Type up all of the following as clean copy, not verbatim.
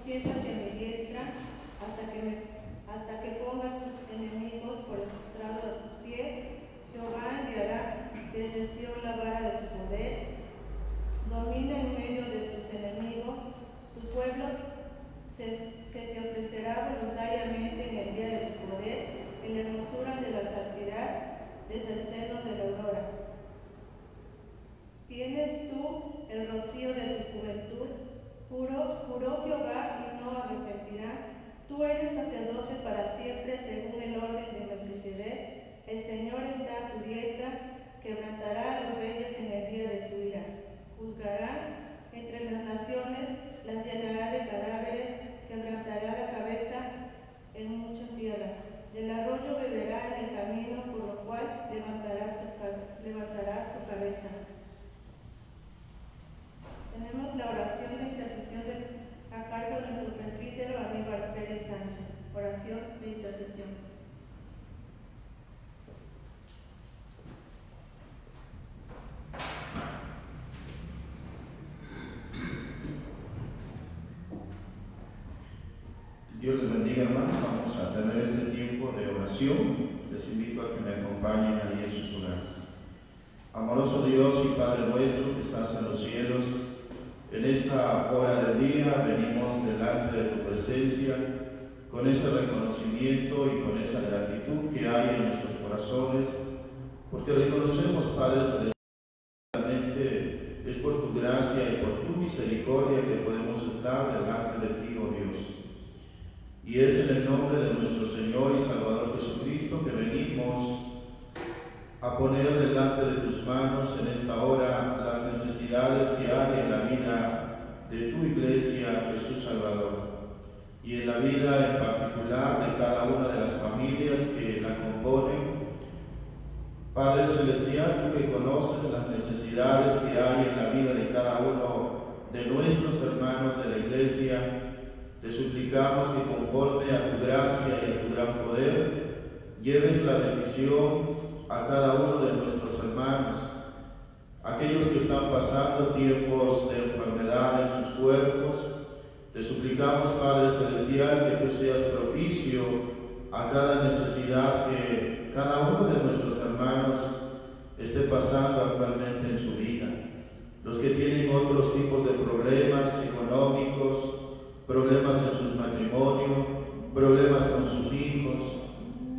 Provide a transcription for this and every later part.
siéntate a mi diestra hasta que ponga tus enemigos por estrado de tus pies. Jehová enviará desde Sión la vara de tu poder. Domina en medio de tus enemigos. Tu pueblo se te ofrecerá voluntariamente en el día de tu poder, en la hermosura de la santidad, desde el seno de la aurora. Tienes tú el rocío de tu juventud. Juró Jehová y no arrepentirá. Tú eres sacerdote para siempre según el orden de Melquisedec. El Señor está a tu diestra, quebrantará a los reyes en el día de su ira. Juzgará entre las naciones, las llenará de cadáveres, quebrantará la cabeza en mucha tierra. Del arroyo beberá en el camino, por lo cual levantará su cabeza. Tenemos la oración de intercesión a cargo de nuestro presbítero Aníbal Pérez Sánchez. Oración de intercesión. Dios les bendiga, hermanos. Vamos a tener este tiempo de oración. Les invito a que me acompañen ahí en sus hogares. Amoroso Dios y Padre nuestro que estás en los cielos, en esta hora del día venimos delante de tu presencia con ese reconocimiento y con esa gratitud que hay en nuestros corazones, porque reconocemos, Padre celestialmente, es por tu gracia y por tu misericordia que podemos estar delante de ti, oh Dios. Y es en el nombre de nuestro Señor y Salvador Jesucristo que venimos a poner delante de tus manos en esta hora las necesidades que hay en la vida de tu iglesia, Jesús Salvador, y en la vida en particular de cada una de las familias que la componen. Padre Celestial, tú que conoces las necesidades que hay en la vida de cada uno de nuestros hermanos de la iglesia, te suplicamos que conforme a tu gracia y a tu gran poder, lleves la bendición a cada uno de nuestros hermanos, aquellos que están pasando tiempos de enfermedad en sus cuerpos. Te suplicamos, Padre Celestial, que tú seas propicio a cada necesidad que cada uno de nuestros hermanos esté pasando actualmente en su vida. Los que tienen otros tipos de problemas económicos, problemas en su matrimonio, problemas con sus hijos,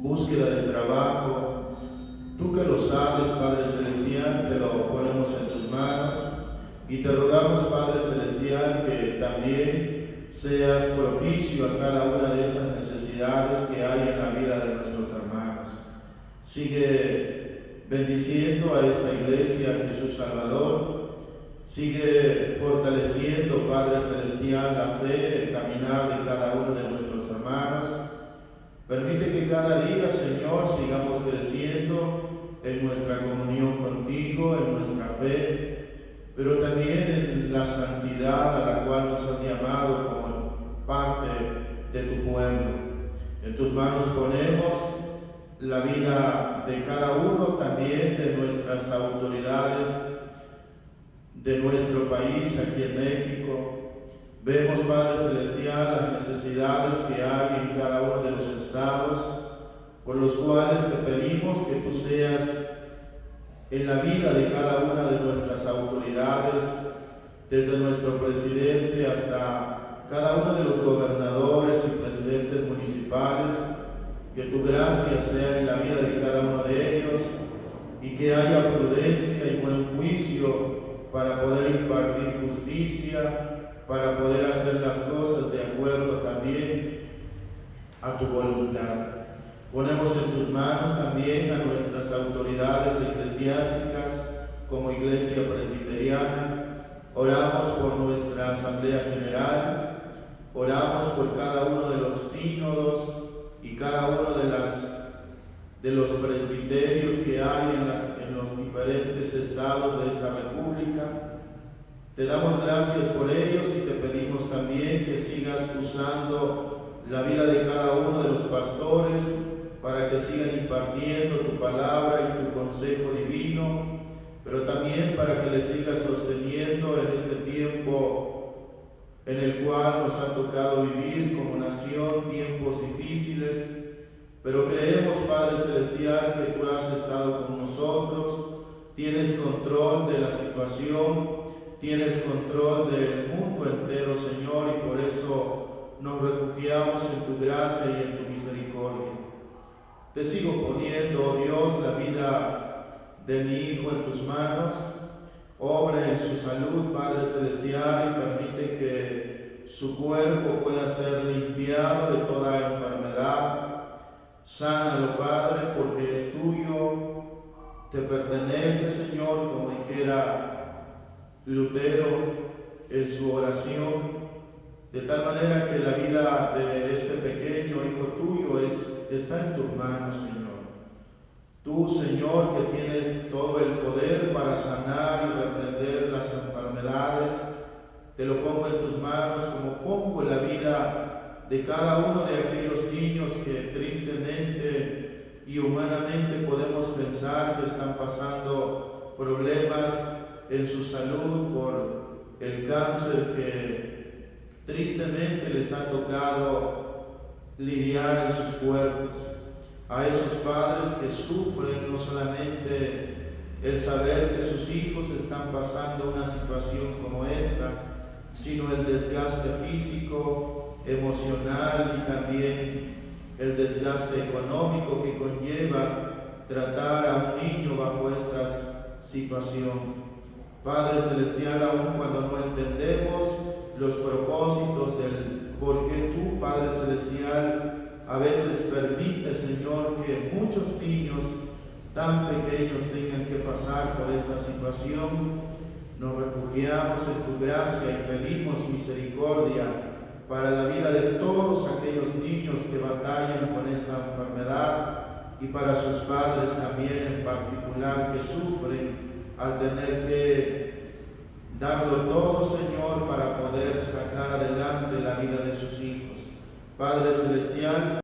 búsqueda de trabajo. Tú que lo sabes, Padre Celestial, te lo ponemos en tus manos y te rogamos, Padre Celestial, que también seas propicio a cada una de esas necesidades que hay en la vida de nuestros hermanos. Sigue bendiciendo a esta iglesia, Jesús Salvador. Sigue fortaleciendo, Padre Celestial, la fe, el caminar de cada uno de nuestros hermanos. Permite que cada día, Señor, sigamos creciendo en nuestra comunión contigo, en nuestra fe, pero también en la santidad a la cual nos has llamado como parte de tu pueblo. En tus manos ponemos la vida de cada uno, también de nuestras autoridades de nuestro país, aquí en México. Vemos, Padre Celestial, las necesidades que hay en cada uno de los estados, por los cuales te pedimos que tú seas en la vida de cada una de nuestras autoridades, desde nuestro presidente hasta cada uno de los gobernadores y presidentes municipales, que tu gracia sea en la vida de cada uno de ellos y que haya prudencia y buen juicio para poder impartir justicia, para poder hacer las cosas de acuerdo también a tu voluntad. Ponemos en tus manos también a nuestras autoridades eclesiásticas como Iglesia Presbiteriana. Oramos por nuestra Asamblea General, oramos por cada uno de los sínodos y cada uno de los presbiterios que hay en los diferentes estados de esta república. Te damos gracias por ellos y te pedimos también que sigas usando la vida de cada uno de los pastores para que sigan impartiendo tu palabra y tu consejo divino, pero también para que les sigas sosteniendo en este tiempo en el cual nos ha tocado vivir como nación tiempos difíciles, pero creemos, Padre Celestial, que tú has estado con nosotros, tienes control de la situación, tienes control del mundo entero, Señor, y por eso nos refugiamos en tu gracia y en tu misericordia. Te sigo poniendo, oh Dios, la vida de mi hijo en tus manos. Obra en su salud, Padre Celestial, y permite que su cuerpo pueda ser limpiado de toda enfermedad. Sánalo, Padre, porque es tuyo, te pertenece, Señor, como dijera Lutero en su oración, de tal manera que la vida de este pequeño hijo tuyo está en tus manos, Señor. Tú, Señor, que tienes todo el poder para sanar y reprender las enfermedades, te lo pongo en tus manos, como pongo la vida de cada uno de aquellos niños que tristemente y humanamente podemos pensar que están pasando problemas en su salud por el cáncer que tristemente les ha tocado lidiar en sus cuerpos. A esos padres que sufren no solamente el saber que sus hijos están pasando una situación como esta, sino el desgaste físico, emocional y también el desgaste económico que conlleva tratar a un niño bajo esta situación. Padre Celestial, aun cuando no entendemos los propósitos del por qué tú, Padre Celestial, a veces permite, Señor, que muchos niños tan pequeños tengan que pasar por esta situación, nos refugiamos en tu gracia y pedimos misericordia para la vida de todos aquellos niños que batallan con esta enfermedad y para sus padres también en particular que sufren al tener que darlo todo, Señor, para poder sacar adelante la vida de sus hijos. Padre Celestial,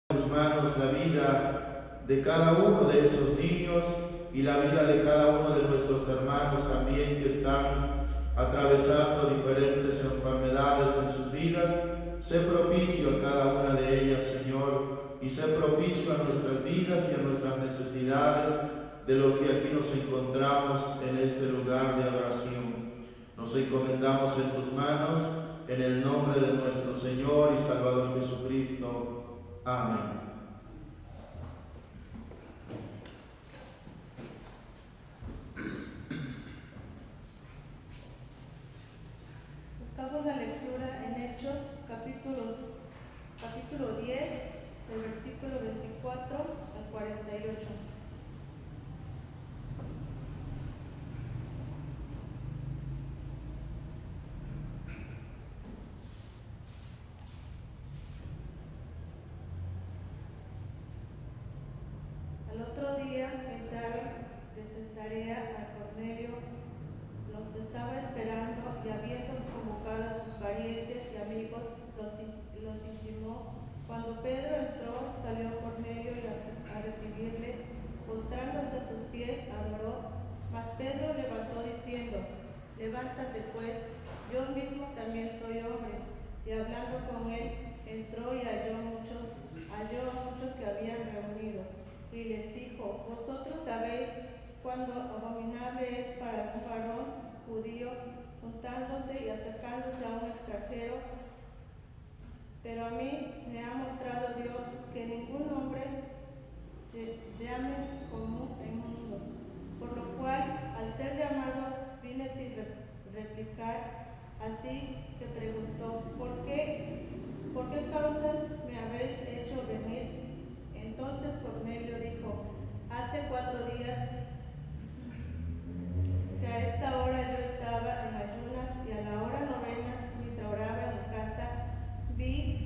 en tus manos la vida de cada uno de esos niños y la vida de cada uno de nuestros hermanos también que están atravesando diferentes enfermedades en sus vidas. Sé propicio a cada una de ellas, Señor, y sé propicio a nuestras vidas y a nuestras necesidades de los que aquí nos encontramos en este lugar de adoración. Nos encomendamos en tus manos, en el nombre de nuestro Señor y Salvador Jesucristo. Amén. Buscamos la lectura en Hechos, capítulo 10, del versículo 24 al 48. Al otro día entraron de Cesarea a Cornelio, los estaba esperando y habiendo convocado a sus parientes y amigos, los intimó. Cuando Pedro entró, salió Cornelio a recibirle, postrándose a sus pies, adoró. Mas Pedro levantó diciendo: Levántate pues, yo mismo también soy hombre. Y hablando con él, entró y halló a muchos que habían reunido. Y les dijo: Vosotros sabéis cuando abominable es para un varón judío juntándose y acercándose a un extranjero, pero a mí me ha mostrado Dios que ningún hombre llame común en mundo, por lo cual al ser llamado vine sin replicar, así que preguntó: ¿Por qué causas me habéis hecho venir? Entonces Cornelio dijo: Hace 4 días que a esta hora yo estaba en ayunas y a la hora 9, mientras oraba en la casa, vi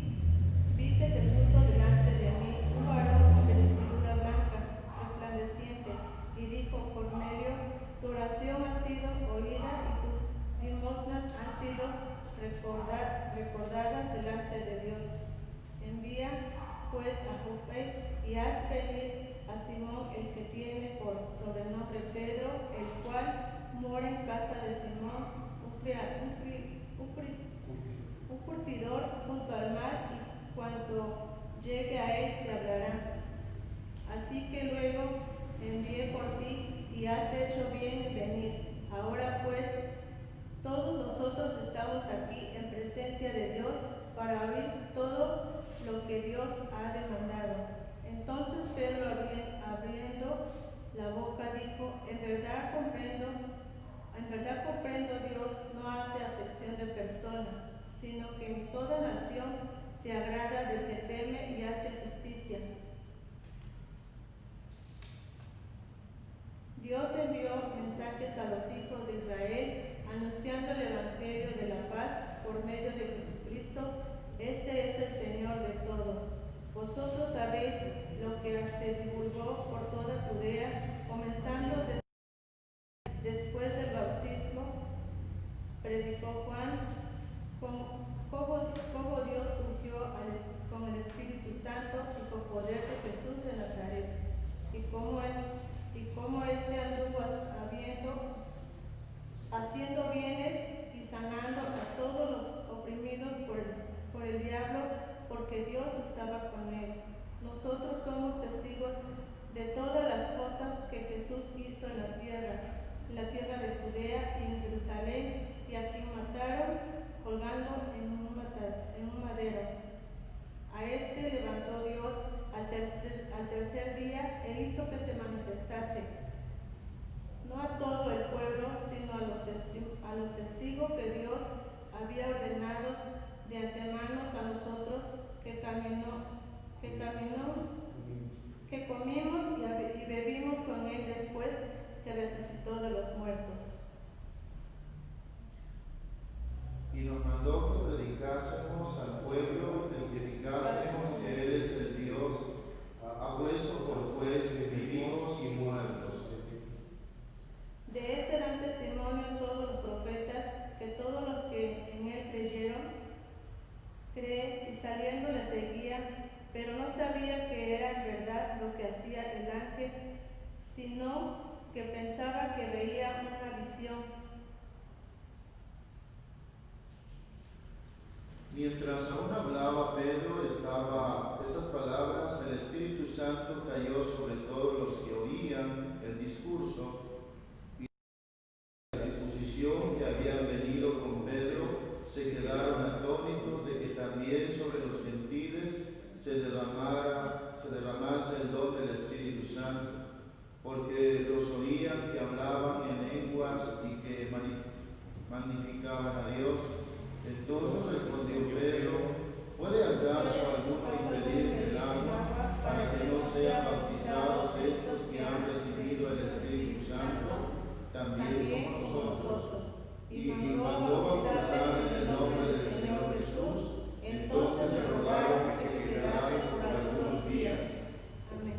que se puso delante de mí un varón con vestidura blanca, resplandeciente, y dijo: Cornelio, tu oración ha sido oída y tus limosnas han sido recordadas delante de Dios. Envía pues a Jope y haz venir a Simón, el que tiene por sobrenombre Pedro, el cual mora en casa de Simón, un un curtidor junto al mar, y cuanto llegue a él te hablará. Así que luego envié por ti y has hecho bien en venir. Ahora pues, todos nosotros estamos aquí en presencia de Dios para oír todo lo que Dios ha demandado. Entonces Pedro, abriendo la boca, dijo: en verdad comprendo, Dios no hace acepción de persona, sino que en toda nación se agrada del que teme y hace justicia. Dios envió mensajes a los hijos de Israel, anunciando el Evangelio de la paz por medio de Jesucristo. Este es el Señor de todos. Vosotros sabéis lo que se divulgó por toda Judea, comenzando después del bautismo, predicó Juan, cómo Dios ungió con el Espíritu Santo y con poder de Jesús de Nazaret, y cómo éste anduvo haciendo bienes y sanando a todos los oprimidos por el diablo, porque Dios estaba con él. Nosotros somos testigos de todas las cosas que Jesús hizo en la tierra de Judea y en Jerusalén, y a quien mataron colgando en un madero. A este levantó Dios al tercer día e hizo que se manifestase, no a todo el pueblo, sino a los testigos que Dios había ordenado de antemano a nosotros, que comimos y bebimos con él después que resucitó de los muertos. Y nos mandó que predicásemos al pueblo, testificásemos que Él es el Dios, ha puesto por juez vivos y muertos. De este dan testimonio todos los profetas, que todos los que en él creen, y saliendo le seguían, pero no sabía que era en verdad lo que hacía el ángel, sino que pensaba que veía una visión. Mientras aún hablaba Pedro, estas palabras, el Espíritu Santo cayó sobre todos los que oían el discurso, y la disposición que habían venido con Pedro se quedaron atónitos de que también sobre los gentiles se derramase el don del Espíritu Santo, porque los oían que hablaban en lenguas y que magnificaban a Dios. Entonces respondió Pedro: ¿puede acaso alguno impedir el agua para que no sean bautizados estos que han recibido el Espíritu Santo también como nosotros? Y mandó bautizar en el nombre del Señor Jesús. Entonces le rogaron que se quedase por algunos días. Amén.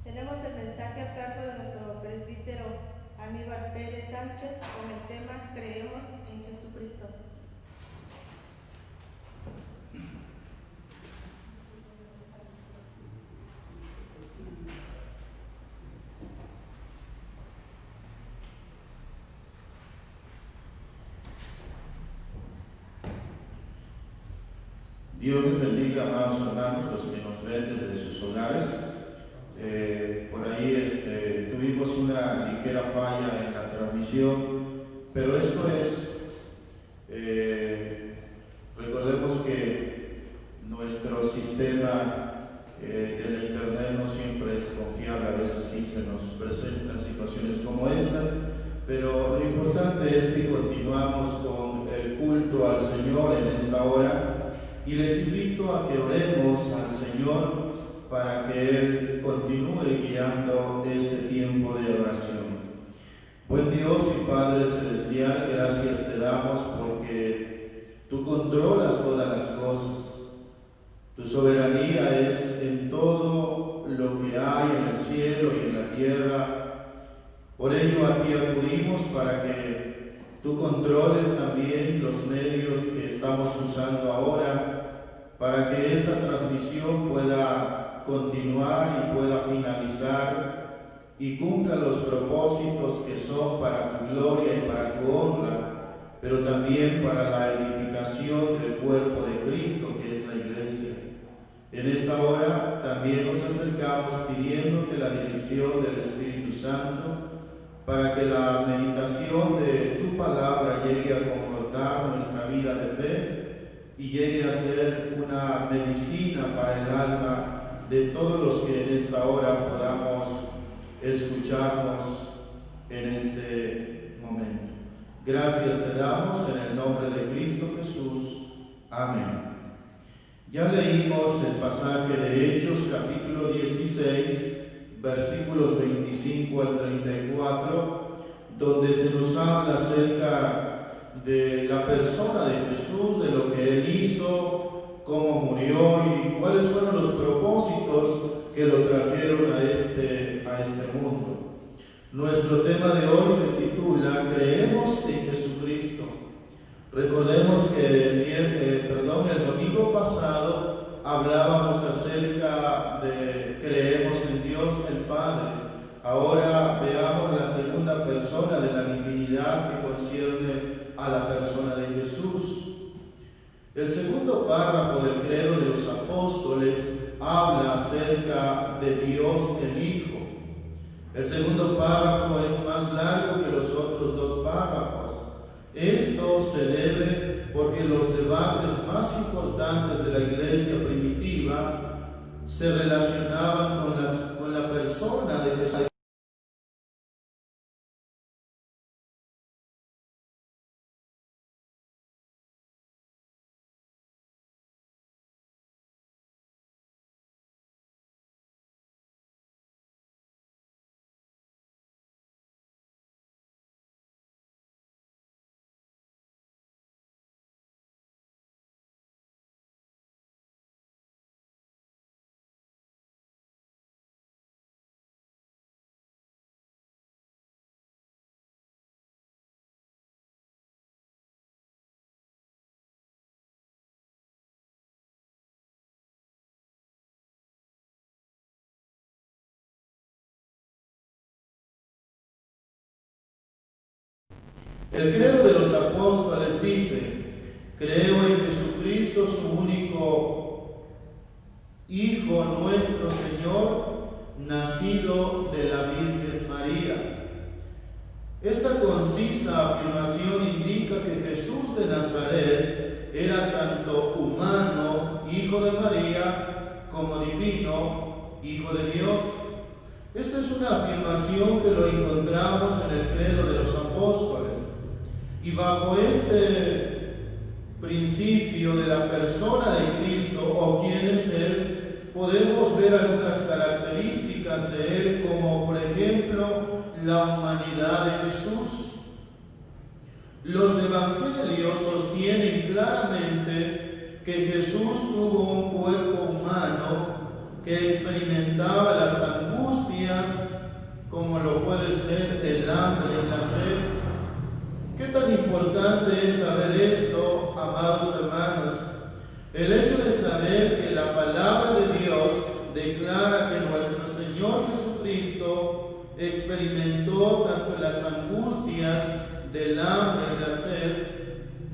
Tenemos el mensaje a cargo de nuestro presbítero Aníbal Pérez Sánchez con el tema Creemos en Jesucristo. Dios les bendiga, amados hermanos, los que nos ven desde sus hogares. Por ahí tuvimos una ligera falla en la transmisión, pero esto es, recordemos que nuestro sistema del internet no siempre es confiable, a veces sí se nos presentan situaciones como estas, pero lo importante es que continuamos con el culto al Señor en esta hora, y les invito a que oremos al Señor para que Él continúe guiando este tiempo de oración. Buen Dios y Padre Celestial, gracias te damos porque tú controlas todas las cosas. Tu soberanía es en todo lo que hay en el cielo y en la tierra. Por ello a ti acudimos para que tú controles también los medios que estamos usando ahora, para que esta transmisión pueda continuar y pueda finalizar y cumpla los propósitos que son para tu gloria y para tu honra, pero también para la edificación del cuerpo de Cristo, que es la iglesia. En esta hora también nos acercamos pidiéndote la dirección del Espíritu Santo para que la meditación de tu palabra llegue a confortar nuestra vida de fe y llegue a ser una medicina para el alma de todos los que en esta hora podamos escucharnos en este momento. Gracias te damos en el nombre de Cristo Jesús. Amén. Ya leímos el pasaje de Hechos, capítulo 16, versículos 25 al 34, donde se nos habla acerca de la persona de Jesús, de lo que Él hizo, cómo murió y cuáles fueron los propósitos que lo trajeron a este mundo. Nuestro tema de hoy se titula Creemos en Jesucristo. Recordemos que el domingo pasado hablábamos acerca de creemos en Dios el Padre. Ahora veamos la segunda persona de la divinidad que concierne a la persona de Jesús. El segundo párrafo del credo de los apóstoles habla acerca de Dios el Hijo. El segundo párrafo es más largo que los otros dos párrafos. Esto se debe porque los debates más importantes de la iglesia primitiva se relacionaban con la persona de Jesús. El credo de los apóstoles dice: creo en Jesucristo, su único Hijo, nuestro Señor, nacido de la Virgen María. Esta concisa afirmación indica que Jesús de Nazaret era tanto humano, hijo de María, como divino, hijo de Dios. Esta es una afirmación que lo encontramos en el credo de los apóstoles. Y bajo este principio de la persona de Cristo o quién es Él, podemos ver algunas características de Él, como por ejemplo la humanidad de Jesús. Los evangelios sostienen claramente que Jesús tuvo un cuerpo humano que experimentaba las angustias como lo puede ser el hambre y la sed. ¿Qué tan importante es saber esto, amados hermanos? El hecho de saber que la palabra de Dios declara que nuestro Señor Jesucristo experimentó tanto las angustias del hambre y la sed,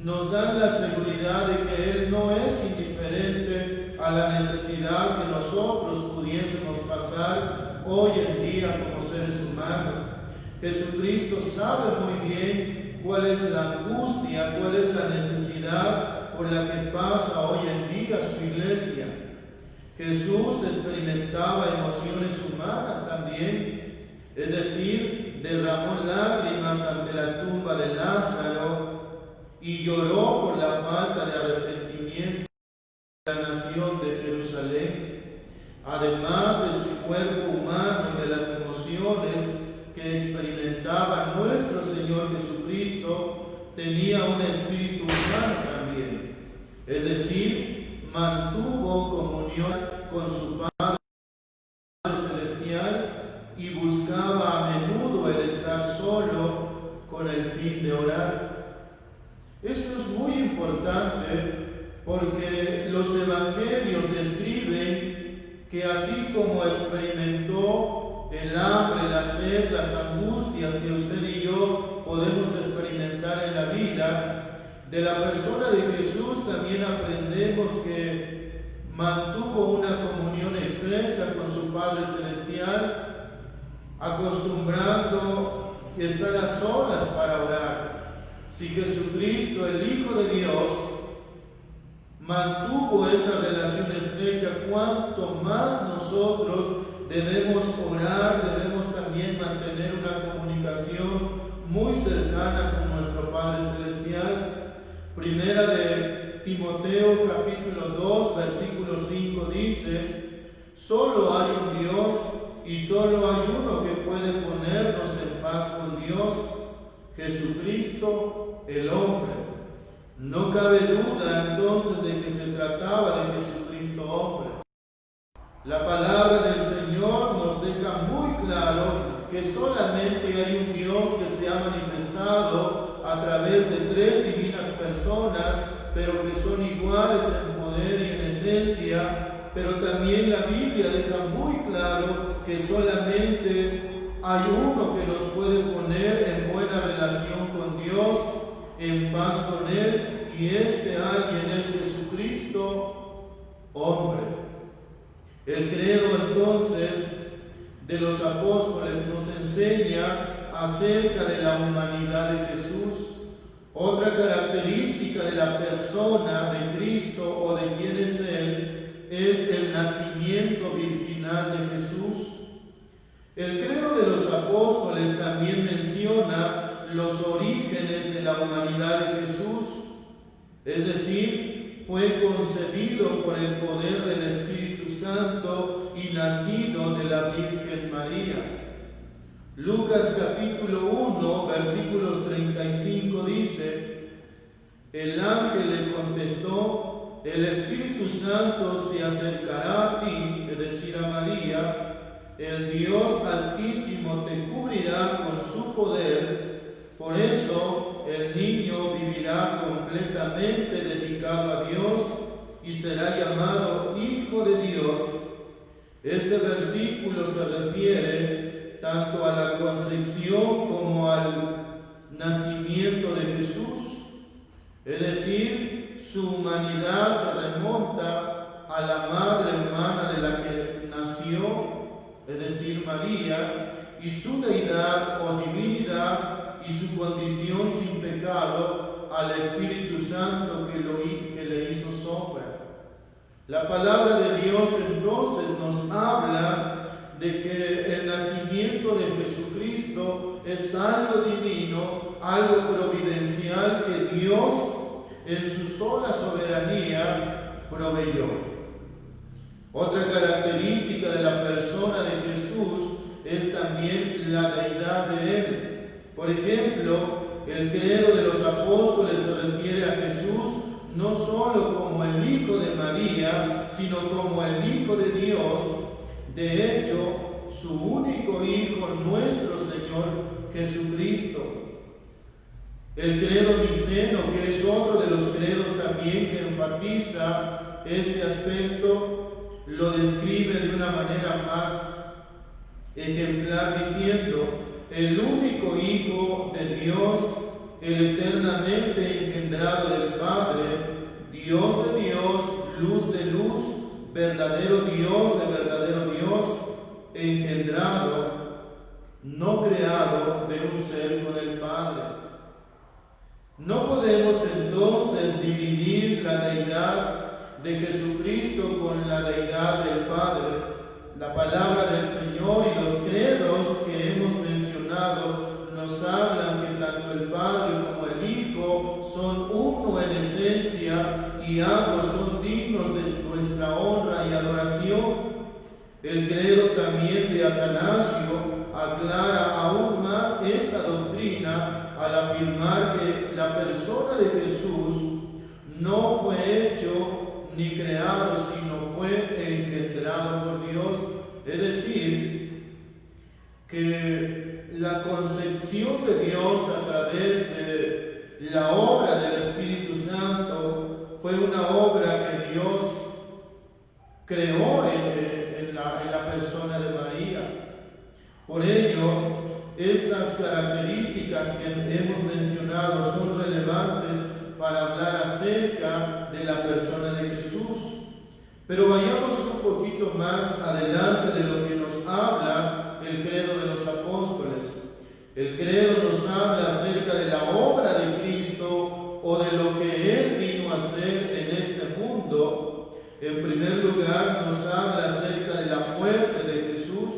nos dan la seguridad de que Él no es indiferente a la necesidad que nosotros pudiésemos pasar hoy en día como seres humanos. Jesucristo sabe muy bien cuál es la angustia, cuál es la necesidad por la que pasa hoy en día su iglesia. Jesús experimentaba emociones humanas también, es decir, derramó lágrimas ante la tumba de Lázaro y lloró por la falta de arrepentimiento de la nación de Jerusalén, además de su cuerpo humano y de las emociones que experimentaba nuestro Señor Jesucristo. Tenía un espíritu humano también, es decir, mantuvo comunión con su Padre Celestial y buscaba a menudo el estar solo con el fin de orar. Esto es muy importante porque los evangelios describen que así como experimentó el hambre, la sed, las angustias que usted y yo podemos experimentar en la vida, Biblia, de la persona de Jesús también aprendemos que mantuvo una comunión estrecha con su Padre Celestial, acostumbrando a estar a solas para orar. Si Jesucristo, el Hijo de Dios, mantuvo esa relación estrecha, cuanto más nosotros debemos orar, debemos también mantener una comunicación muy cercana con nuestro Padre Celestial. Primera de Timoteo capítulo 2 versículo 5 dice: solo hay un Dios y solo hay uno que puede ponernos en paz con Dios, Jesucristo el hombre. No cabe duda entonces de que se trataba de Jesucristo hombre. La palabra del Señor nos deja muy claro que solamente hay un Dios que se ha manifestado a través de tres divinas personas, pero que son iguales en poder y en esencia. Pero también la Biblia deja muy claro que solamente hay uno que nos puede poner en buena relación con Dios, en paz con Él, y este alguien es Jesucristo, hombre. El credo entonces de los apóstoles nos enseña acerca de la humanidad de Jesús. Otra característica de la persona de Cristo o de quien es Él es el nacimiento virginal de Jesús. El credo de los apóstoles también menciona los orígenes de la humanidad de Jesús, es decir, fue concebido por el poder del Espíritu Santo y nacido de la Virgen María. Lucas capítulo 1, versículos 35 dice: el ángel le contestó: el Espíritu Santo se acercará a ti, es decir, a María, el Dios Altísimo te cubrirá con su poder, por eso el niño vivirá completamente dedicado a Dios y será llamado Hijo de Dios. Este versículo se refiere tanto a la concepción como al nacimiento de Jesús, es decir, su humanidad se remonta a la madre humana de la que nació, es decir, María, y su deidad o divinidad y su condición sin pecado al Espíritu Santo que le hizo sombra. La palabra de Dios entonces nos habla de que el nacimiento de Jesucristo es algo divino, algo providencial que Dios en su sola soberanía proveyó. Otra característica de la persona de Jesús es también la deidad de Él. Por ejemplo, el credo de los apóstoles se refiere a Jesús no solo como el Hijo de María, sino como el Hijo de Dios. De hecho, su único Hijo, nuestro Señor Jesucristo. El credo niceno, que es otro de los credos también que enfatiza este aspecto, lo describe de una manera más ejemplar diciendo: el único Hijo de Dios, el eternamente engendrado del Padre, Dios de Dios, luz de luz, verdadero Dios de verdadero Dios, engendrado, no creado de un ser con el Padre. No podemos entonces dividir la deidad de Jesucristo con la deidad del Padre. La palabra del Señor y los credos que hemos mencionado nos hablan que tanto el Padre como el Hijo son uno en esencia y ambos son dignos de nuestra honra y adoración. El credo también de Atanasio aclara aún más esta doctrina al afirmar que la persona de Jesús no fue hecho ni creado, sino fue engendrado por Dios. Es decir, que la concepción de Dios a través de la obra del Espíritu Santo fue una obra que Dios creó en la persona de María. Por ello, estas características que hemos mencionado son relevantes Pero vayamos un poquito más adelante de lo que nos habla el credo de los apóstoles. El credo nos habla acerca de la obra de Cristo o de lo que Él vino a hacer en este mundo. En primer lugar, nos habla acerca de la muerte de Jesús.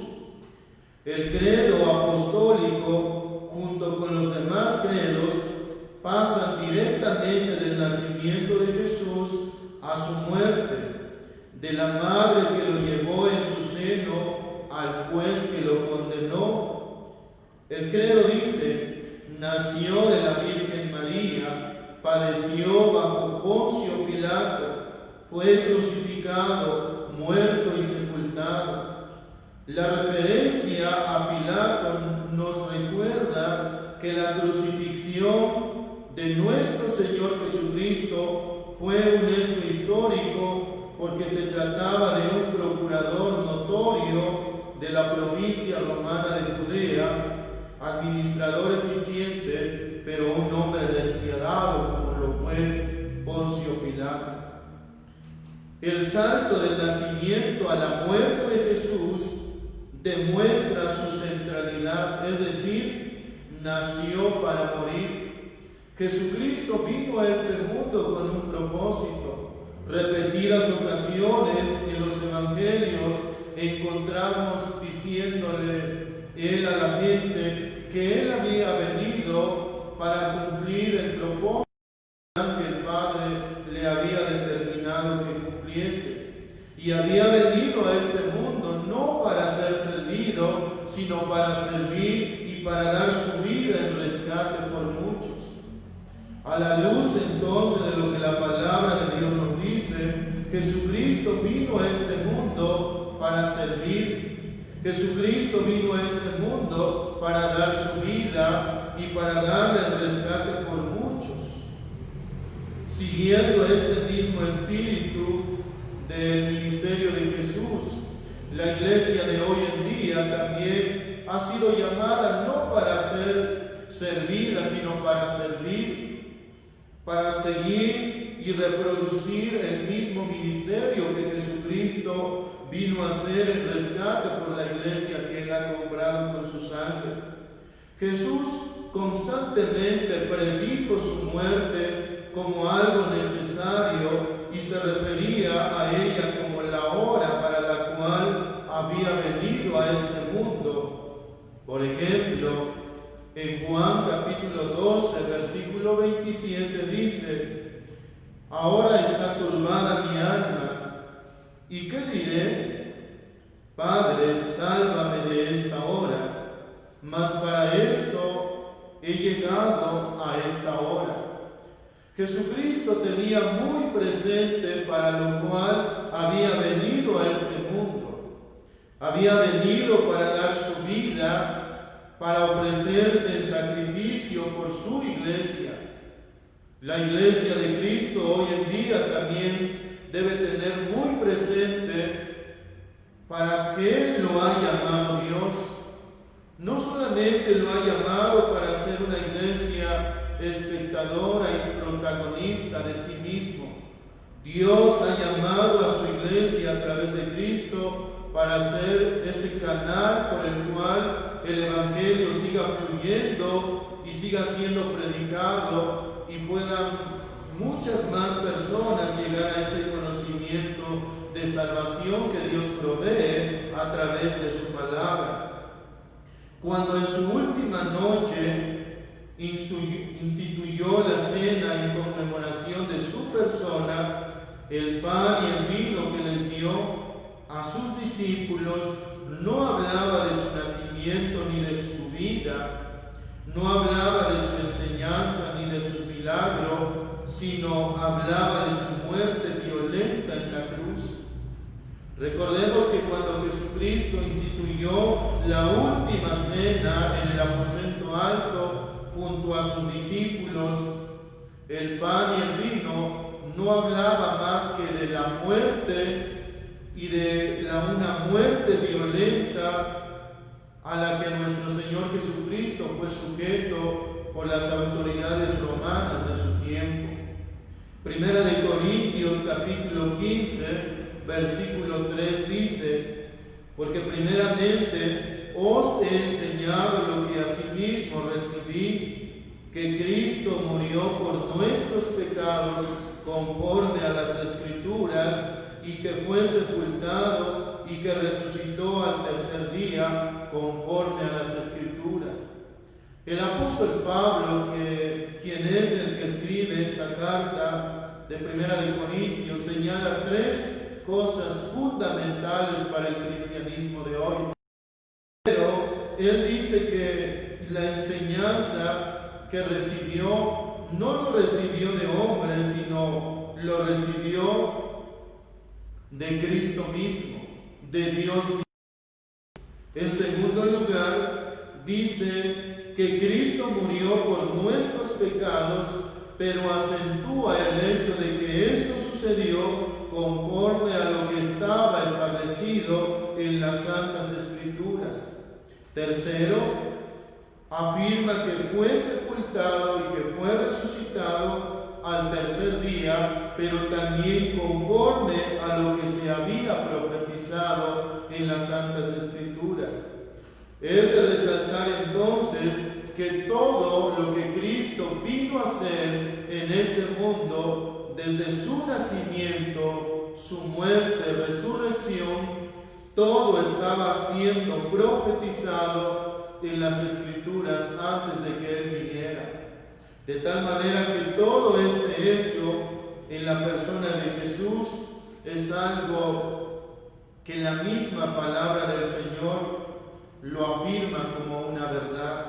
El credo apostólico, junto con los demás credos, pasan directamente del nacimiento de Jesús a su muerte, de la madre que lo llevó en su seno al juez que lo condenó. El credo dice: nació de la Virgen María, padeció bajo Poncio Pilato, fue crucificado, muerto y sepultado. La referencia a Pilato nos recuerda que la crucifixión de nuestro Señor Jesucristo fue un hecho histórico, porque se trataba de un procurador notorio de la provincia romana de Judea, administrador eficiente, pero un hombre despiadado como lo fue Poncio Pilato. El salto del nacimiento a la muerte de Jesús demuestra su centralidad, es decir, nació para morir. Jesucristo vino a este mundo con un propósito. Repetidas ocasiones en los evangelios encontramos diciéndole Él a la gente que Él había venido para cumplir el propósito que el Padre le había determinado que cumpliese. Y había venido a este mundo no para ser servido, sino para servir y para dar su vida en rescate por muchos. A la luz entonces de lo que la palabra de Dios nos dice, Jesucristo vino a este mundo para servir. Jesucristo vino a este mundo para dar su vida y para darle el rescate por muchos. Siguiendo este mismo espíritu del ministerio de Jesús, la iglesia de hoy en día también ha sido llamada no para ser servida, sino para servir, para seguir y reproducir el mismo ministerio que Jesucristo vino a hacer en rescate por la iglesia que Él ha comprado con su sangre. Jesús constantemente predijo su muerte como algo necesario y se refería a ella como la hora para la cual había venido a este mundo. Por ejemplo, en Juan capítulo 12, versículo 27 dice: ahora está turbada mi alma, ¿y qué diré? Padre, sálvame de esta hora, mas para esto he llegado a esta hora. Jesucristo tenía muy presente para lo cual había venido a este mundo. Había venido para dar su vida, para ofrecerse en sacrificio por su iglesia. La iglesia de Cristo hoy en día también debe tener muy presente para qué lo ha llamado Dios. No solamente lo ha llamado para ser una iglesia espectadora y protagonista de sí mismo. Dios ha llamado a su iglesia a través de Cristo para ser ese canal por el cual el evangelio siga fluyendo y siga siendo predicado y puedan muchas más personas llegar a ese conocimiento de salvación que Dios provee a través de su palabra. Cuando en su última noche instituyó la cena en conmemoración de su persona, el pan y el vino que les dio a sus discípulos no hablaba de su nacimiento ni de su vida, no hablaba de su enseñanza ni de su milagro, sino hablaba de su muerte violenta en la cruz. Recordemos que cuando Jesucristo instituyó la última cena en el aposento alto junto a sus discípulos, el pan y el vino no hablaba más que de la muerte y de una muerte violenta a la que nuestro Señor Jesucristo fue sujeto por las autoridades romanas de su tiempo. Primera de Corintios capítulo 15, versículo 3 dice: porque primeramente os he enseñado lo que asimismo recibí, que Cristo murió por nuestros pecados conforme a las Escrituras, y que fue sepultado y que resucitó al tercer día conforme a las Escrituras. El apóstol Pablo, quien es el que escribe esta carta de Primera de Corintios, señala tres cosas fundamentales para el cristianismo de hoy. Pero él dice que la enseñanza que recibió no lo recibió de hombres, sino lo recibió de Cristo mismo, de Dios mismo. En segundo lugar, dice que Cristo murió por nuestros pecados, pero acentúa el hecho de que esto sucedió conforme a lo que estaba establecido en las Santas Escrituras. Tercero, afirma que fue sepultado y que fue resucitado al tercer día, pero también conforme a lo que se había profetizado en las Santas Escrituras. Es de resaltar entonces que todo lo que Cristo vino a hacer en este mundo, desde su nacimiento, su muerte, resurrección, todo estaba siendo profetizado en las Escrituras antes de que Él viniera. De tal manera que todo este hecho en la persona de Jesús es algo que la misma palabra del Señor lo afirma como una verdad.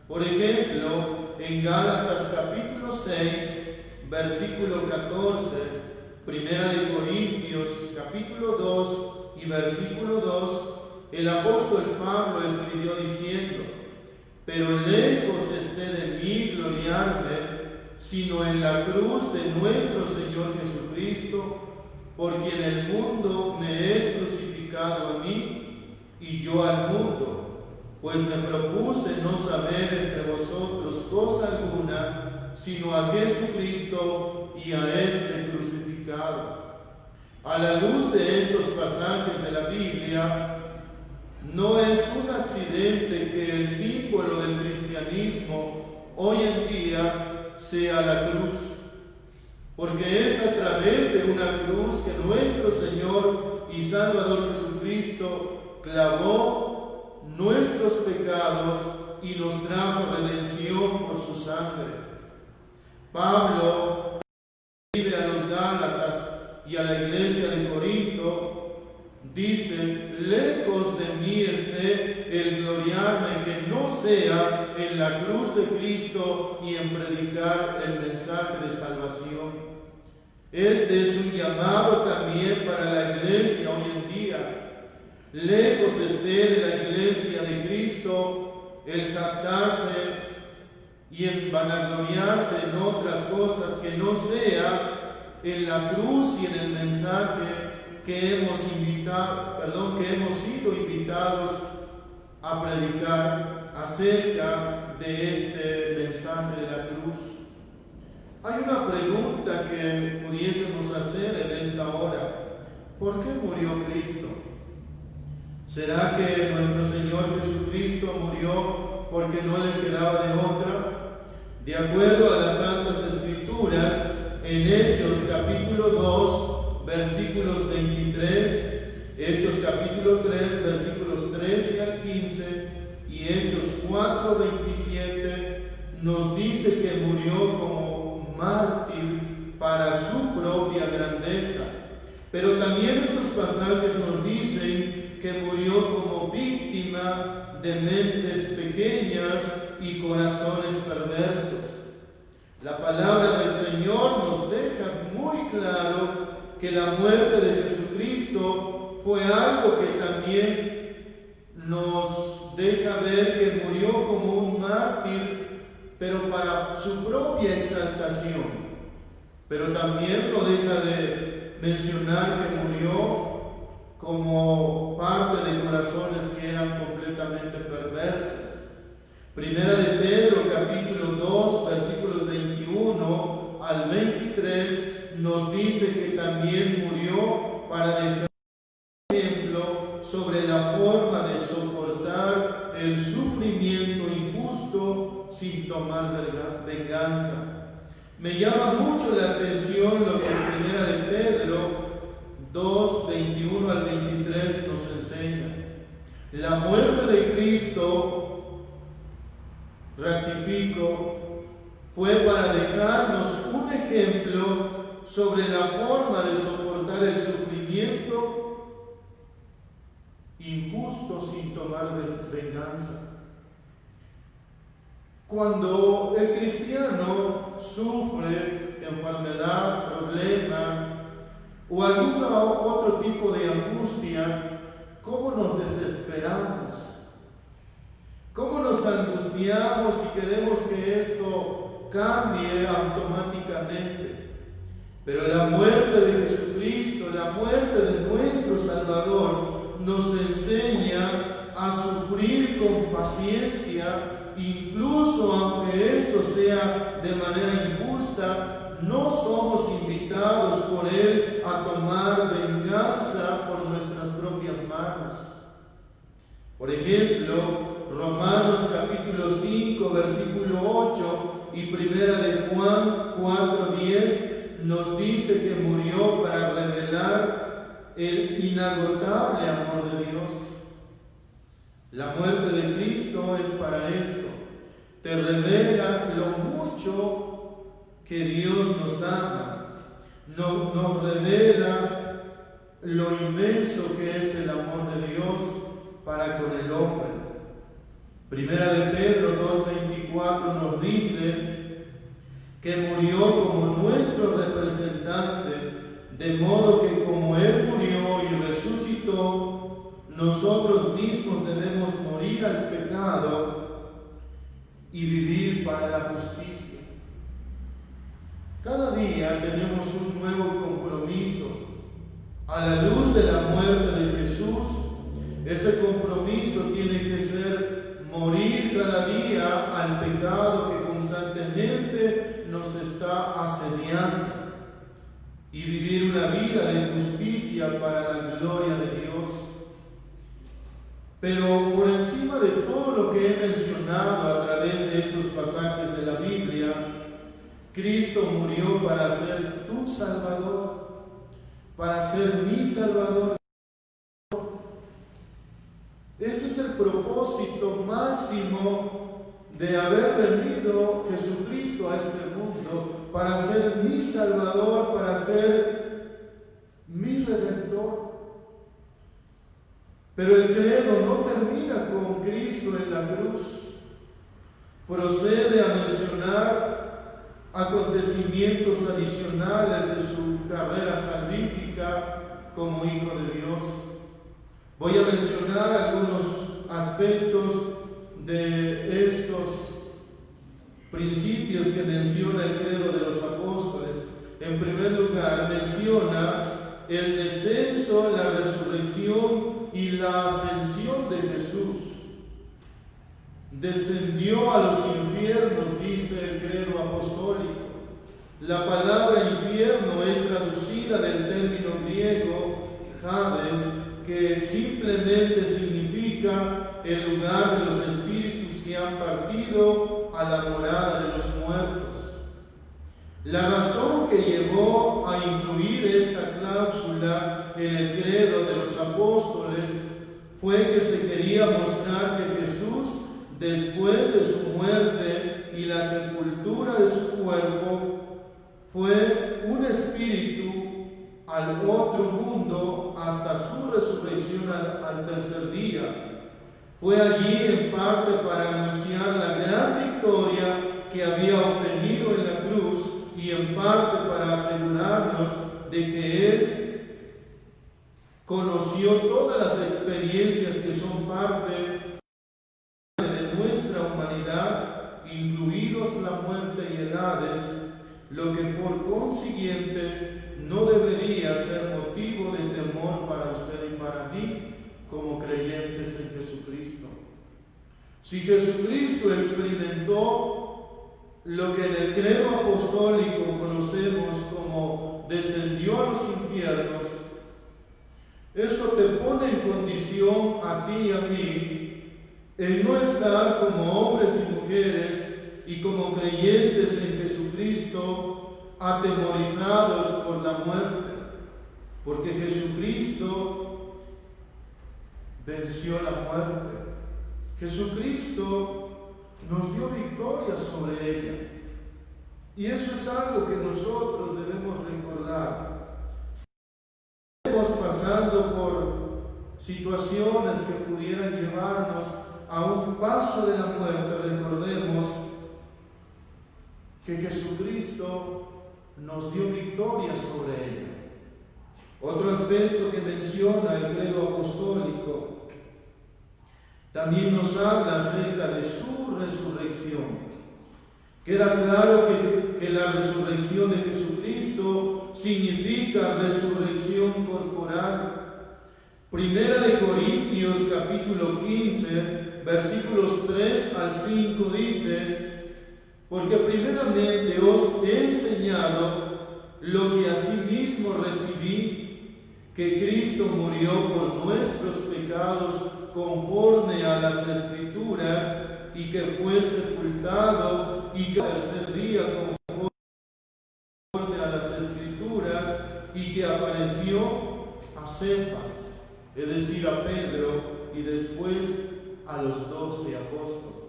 Por ejemplo, en Gálatas capítulo 6, versículo 14, Primera de Corintios capítulo 2 y versículo 2, el apóstol Pablo escribió diciendo: pero lejos esté de mí gloriarme, sino en la cruz de nuestro Señor Jesucristo, por quien el mundo me es crucificado a mí y yo al mundo, pues me propuse no saber entre vosotros cosa alguna, sino a Jesucristo y a este crucificado. A la luz de estos pasajes de la Biblia, no es un accidente que el símbolo del cristianismo hoy en día sea la cruz, porque es a través de una cruz que nuestro Señor y Salvador Jesucristo clavó nuestros pecados y nos trajo redención por su sangre. Pablo escribe a los Gálatas y a la iglesia de Corinto, dice: lejos de mí esté el gloriarme, que no sea en la cruz de Cristo y en predicar el mensaje de salvación. Este es un llamado también para la iglesia hoy en día. Lejos esté de la iglesia de Cristo el jactarse y en vanagloriarse en otras cosas que no sea en la cruz y en el mensaje que hemos sido invitados a predicar acerca de este mensaje de la cruz. Hay una pregunta que pudiésemos hacer en esta hora: ¿por qué murió Cristo? ¿Será que nuestro Señor Jesucristo murió porque no le quedaba de otra? De acuerdo a las Santas Escrituras, en Hechos capítulo 2, versículos 23, Hechos capítulo 3, versículos 13 al 15 y Hechos 4, 27, nos dice que murió como mártir para su propia grandeza. Pero también estos pasajes nos dicen que murió como víctima de mentes pequeñas y corazones perversos. La palabra del Señor nos deja muy claro que la muerte de Jesucristo fue algo que también nos deja ver que murió como un mártir, pero para su propia exaltación. Pero también no deja de mencionar que murió como parte de corazones que eran completamente perversos. Primera de Pedro, capítulo 2, versículos 21 al 23, nos dice que también murió para venganza. Me llama mucho la atención lo que en 1 de Pedro 2, 21 al 23 nos enseña. La muerte de Cristo, ratifico, fue para dejarnos un ejemplo sobre la forma de soportar el sufrimiento injusto sin tomar venganza. Cuando el cristiano sufre enfermedad, problema o algún otro tipo de angustia, ¿cómo nos desesperamos? ¿Cómo nos angustiamos y queremos que esto cambie automáticamente? Pero la muerte de Jesucristo, la muerte de nuestro Salvador, nos enseña a sufrir con paciencia, incluso aunque esto sea de manera injusta. No somos invitados por Él a tomar venganza por nuestras propias manos. Por ejemplo, Romanos capítulo 5, versículo 8 y 1 de Juan 4:10 nos dice que murió para revelar el inagotable amor de Dios. La muerte de Cristo es para esto. Te revela lo mucho que Dios nos ama. Nos revela lo inmenso que es el amor de Dios para con el hombre. Primera de Pedro 2:24 nos dice que murió como nuestro representante, de modo que como Él murió y resucitó, nosotros mismos debemos morir al pecado y vivir para la justicia. Cada día tenemos un nuevo compromiso. A la luz de la muerte de Jesús, ese compromiso tiene que ser morir cada día al pecado que constantemente nos está asediando y vivir una vida de justicia para la gloria de Dios. Pero por encima de todo lo que he mencionado a través de estos pasajes de la Biblia, Cristo murió para ser tu Salvador, para ser mi Salvador. Ese es el propósito máximo de haber venido Jesucristo a este mundo, para ser mi Salvador, para ser mi Redentor. Pero el credo no termina con Cristo en la cruz. Procede a mencionar acontecimientos adicionales de su carrera salvífica como Hijo de Dios. Voy a mencionar algunos aspectos de estos principios que menciona el credo de los apóstoles. En primer lugar, menciona el descenso, la resurrección y la ascensión de Jesús. Descendió a los infiernos, dice el credo apostólico. La palabra infierno es traducida del término griego Hades, que simplemente significa el lugar de los espíritus que han partido a la morada de los muertos. La razón que llevó a incluir esta cláusula en el credo de los apóstoles fue que se quería mostrar que Jesús, después de su muerte y la sepultura de su cuerpo, fue un espíritu al otro mundo hasta su resurrección al tercer día. Fue allí en parte para anunciar la gran victoria que había obtenido en la cruz y en parte para asegurarnos de que Él conoció todas las experiencias que son parte de nuestra humanidad, incluidos la muerte y el Hades, lo que por consiguiente no debería ser motivo de temor para usted y para mí como creyentes en Jesucristo. Si Jesucristo experimentó lo que en el credo apostólico conocemos como descendió a los infiernos, eso te pone en condición a ti y a mí en no estar como hombres y mujeres y como creyentes en Jesucristo, atemorizados por la muerte, porque Jesucristo venció la muerte. Jesucristo nos dio victoria sobre ella. Y eso es algo que nosotros debemos recordar. Estamos pasando por situaciones que pudieran llevarnos a un paso de la muerte. Recordemos que Jesucristo nos dio victoria sobre ella. Otro aspecto que menciona el credo apostólico también nos habla acerca de su resurrección. Queda claro que la resurrección de Jesucristo significa resurrección corporal. Primera de Corintios capítulo 15, versículos 3 al 5 dice: porque primeramente os he enseñado lo que asimismo recibí, que Cristo murió por nuestros pecados conforme a las Escrituras, y que fue sepultado, y que al tercer día conforme a las Escrituras, y que apareció a Cefas, es decir, a Pedro, y después a los 12 apóstoles.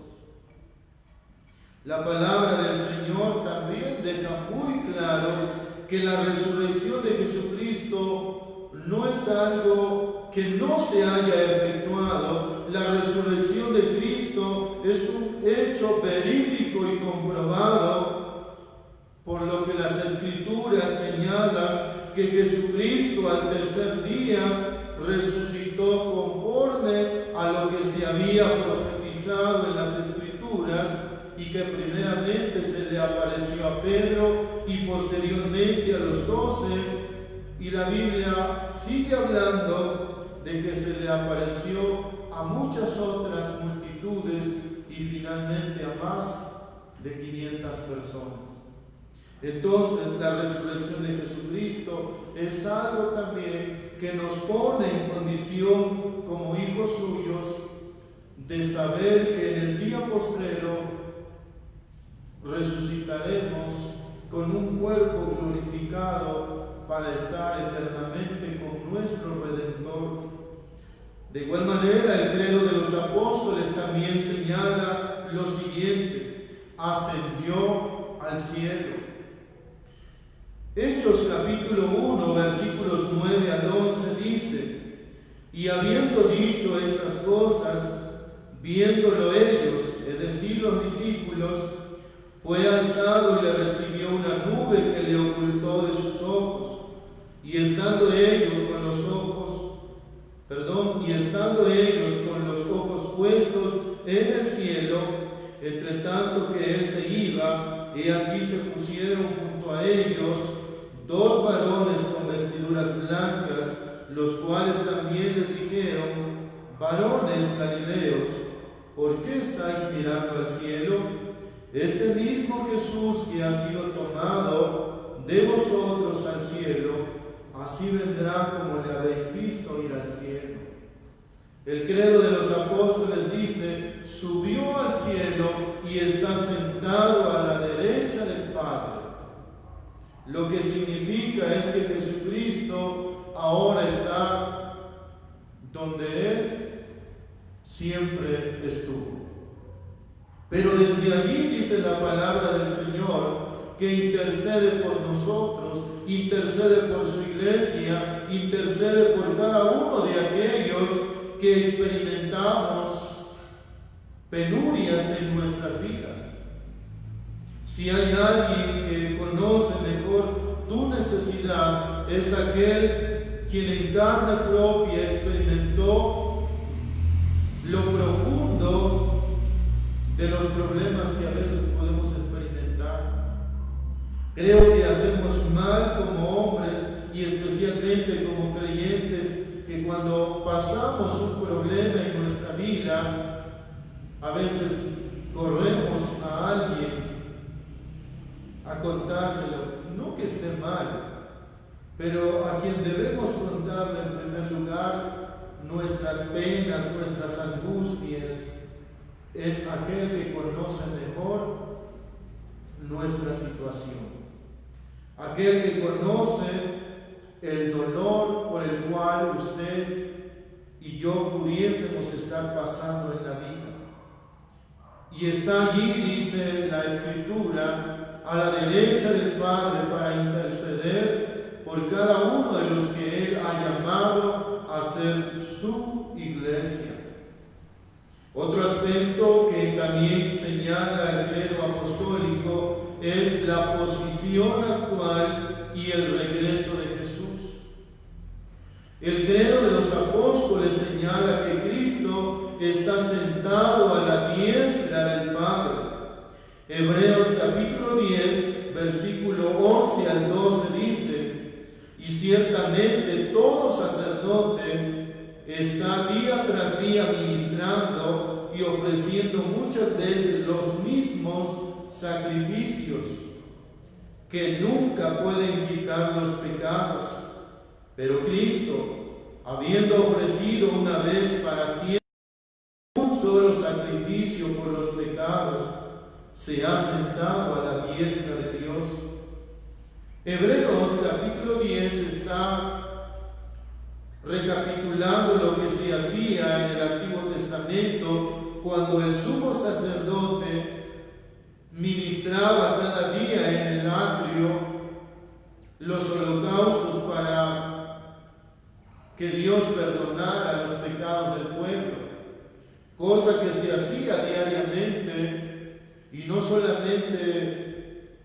La palabra del Señor también deja muy claro que la resurrección de Jesucristo no es algo que no se haya efectuado. La resurrección de Cristo es un hecho verídico y comprobado, por lo que las Escrituras señalan que Jesucristo al tercer día resucitó conforme a lo que se había profetizado en las Escrituras, y que primeramente se le apareció a Pedro y posteriormente a los 12, y la Biblia sigue hablando de que se le apareció a muchas otras multitudes y finalmente a más de 500 personas. Entonces, la resurrección de Jesucristo es algo también que nos pone en condición como hijos suyos de saber que en el día postrero resucitaremos con un cuerpo glorificado para estar eternamente con nuestro Redentor. De igual manera, el credo de los apóstoles también señala lo siguiente: ascendió al cielo. Hechos capítulo 1, versículos 9 al 11 dice: y habiendo dicho estas cosas, viéndolo ellos, es decir, los discípulos, fue alzado y le recibió una nube que le ocultó de sus ojos, y estando ellos con los ojos puestos en el cielo, entre tanto que él se iba, he aquí se pusieron junto a ellos 2 varones con vestiduras blancas, los cuales también les dijeron: varones galileos, ¿por qué estáis mirando al cielo? Este mismo Jesús que ha sido tomado de vosotros al cielo, así vendrá como le habéis visto ir al cielo. El credo de los apóstoles dice: subió al cielo y está sentado a la derecha del Padre. Lo que significa es que Jesucristo ahora está donde Él siempre estuvo. Pero desde allí dice la palabra del Señor que intercede por nosotros, intercede por su iglesia, intercede por cada uno de aquellos que experimentamos penurias en nuestras vidas. Si hay alguien que conoce mejor tu necesidad, es aquel quien en carne propia experimentó lo profundo de los problemas que a veces podemos experimentar. Creo que hacemos mal como hombres y especialmente como creyentes, que cuando pasamos un problema en nuestra vida, a veces corremos a alguien a contárselo. No que esté mal, pero a quien debemos contarle en primer lugar nuestras penas, nuestras angustias, es aquel que conoce mejor nuestra situación. Aquel que conoce el dolor por el cual usted y yo pudiésemos estar pasando en la vida. Y está allí, dice la Escritura, a la derecha del Padre para interceder por cada uno de los que Él ha llamado a ser su iglesia. Otro aspecto que también señala el credo apostólico es la posición actual y el regreso de Jesús. El credo de los apóstoles señala que Cristo está sentado a la diestra del Padre. Hebreos capítulo 10, versículo 11 al 12 dice: y ciertamente todo sacerdote está día tras día ministrando y ofreciendo muchas veces los mismos sacrificios que nunca pueden quitar los pecados. Pero Cristo, habiendo ofrecido una vez para siempre un solo sacrificio por los pecados, se ha sentado a la diestra de Dios. Hebreos capítulo 10 está recapitulando lo que se hacía en el Antiguo Testamento cuando el sumo sacerdote ministraba cada día en el atrio los holocaustos para que Dios perdonara los pecados del pueblo, cosa que se hacía diariamente y no solamente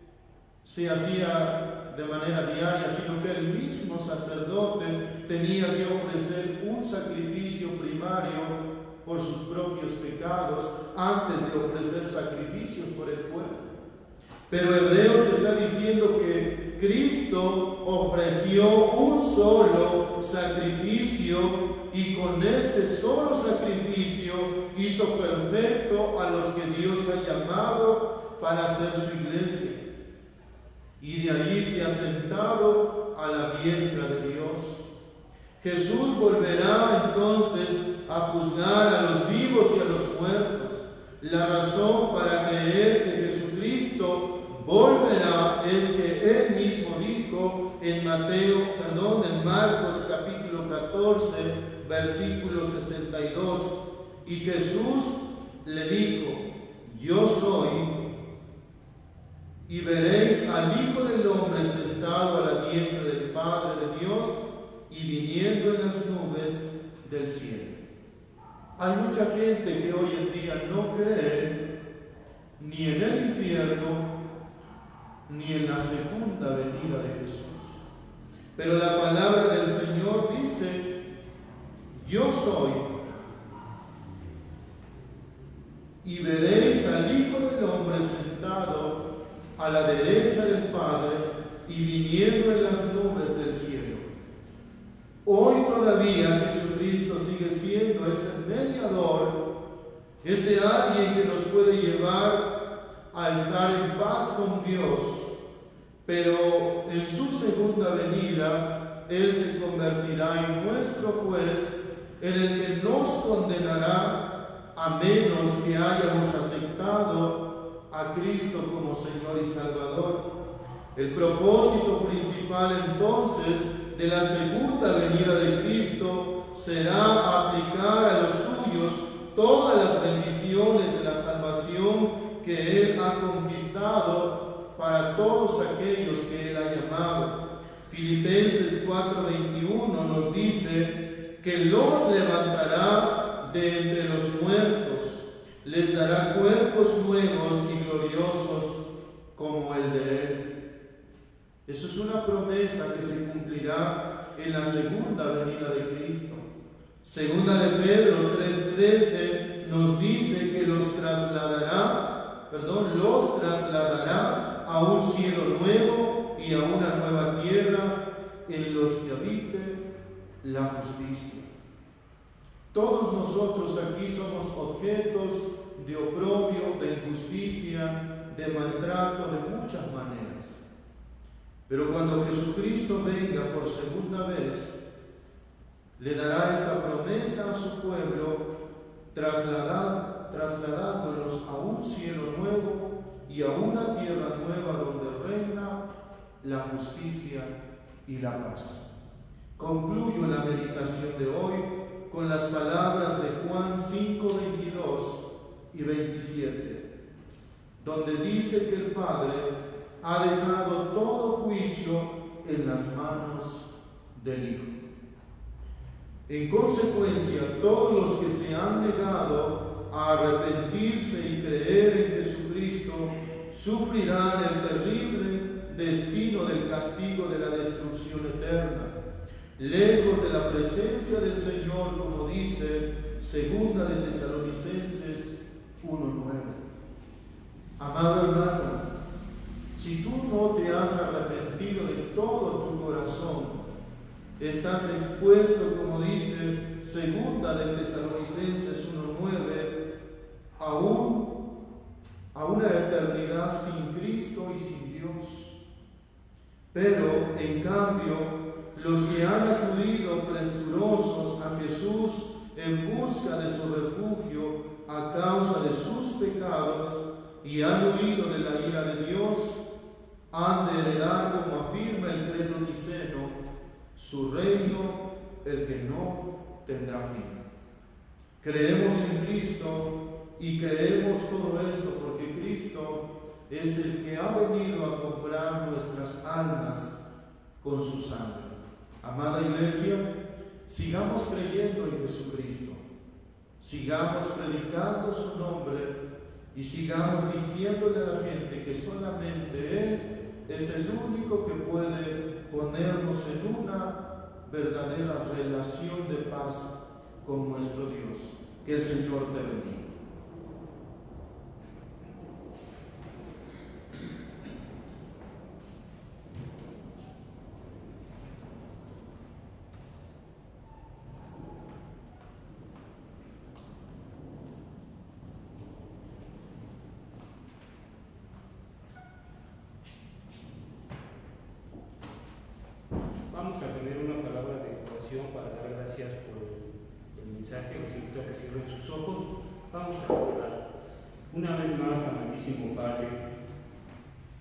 se hacía de manera diaria, sino que el mismo sacerdote tenía que ofrecer un sacrificio primario por sus propios pecados antes de ofrecer sacrificios por el pueblo. Pero Hebreos está diciendo que Cristo ofreció un solo sacrificio y con ese solo sacrificio hizo perfecto a los que Dios ha llamado para ser su iglesia. Y de allí se ha sentado a la diestra de Dios. Jesús volverá entonces a juzgar a los vivos y a los muertos. La razón para creer que Jesucristo volverá es que Él mismo dijo en Marcos capítulo 14, versículo 62, y Jesús le dijo: yo soy, y veréis al Hijo del Hombre sentado a la diestra del Padre de Dios y viniendo en las nubes del cielo. Hay mucha gente que hoy en día no cree ni en el infierno ni en la segunda venida de Jesús. Pero la palabra del Señor dice: yo soy, y veréis al Hijo del Hombre sentado a la derecha del Padre y viniendo en las nubes del cielo. Hoy todavía Jesucristo sigue siendo ese mediador, ese alguien que nos puede llevar a estar en paz con Dios, pero en su segunda venida Él se convertirá en nuestro juez, en el que nos condenará a menos que hayamos aceptado a Cristo como Señor y Salvador. El propósito principal entonces de la segunda venida de Cristo será aplicar a los suyos todas las bendiciones de la salvación que Él ha conquistado para todos aquellos que Él ha llamado. Filipenses 4:21 nos dice que los levantará de entre los muertos, les dará cuerpos nuevos y gloriosos como el de Él. Eso es una promesa que se cumplirá en la segunda venida de Cristo. Segunda de Pedro 3:13 nos dice que los trasladará a un cielo nuevo y a una nueva tierra en los que habite la justicia. Todos nosotros aquí somos objetos de oprobio, de injusticia, de maltrato, de muchas maneras. Pero cuando Jesucristo venga por segunda vez, le dará esta promesa a su pueblo, trasladándolos a un cielo nuevo y a una tierra nueva donde reina la justicia y la paz. Concluyo la meditación de hoy con las palabras de Juan 5, 22 y 27, donde dice que el Padre ha dejado todo juicio en las manos del Hijo. En consecuencia, todos los que se han negado a arrepentirse y creer en Jesucristo sufrirán el terrible destino del castigo de la destrucción eterna, lejos de la presencia del Señor, como dice Segunda de Tesalonicenses 1:9. Amado hermano, si tú no te has arrepentido de todo tu corazón, estás expuesto, como dice Segunda de Tesalonicenses 1:9, a una eternidad sin Cristo y sin Dios. Pero, en cambio, los que han acudido presurosos a Jesús en busca de su refugio a causa de sus pecados y han huido de la ira de Dios, han de heredar, como afirma el credo niceno, su reino, el que no tendrá fin. Creemos en Cristo y creemos todo esto porque Cristo es el que ha venido a comprar nuestras almas con su sangre. Amada Iglesia, sigamos creyendo en Jesucristo, sigamos predicando su nombre y sigamos diciéndole a la gente que solamente Él es el único que puede ponernos en una verdadera relación de paz con nuestro Dios. Que el Señor te bendiga. Vamos a tener una palabra de oración para dar gracias por el mensaje. Los invito a que cierren sus ojos. Vamos a orar. Una vez más, amantísimo Padre,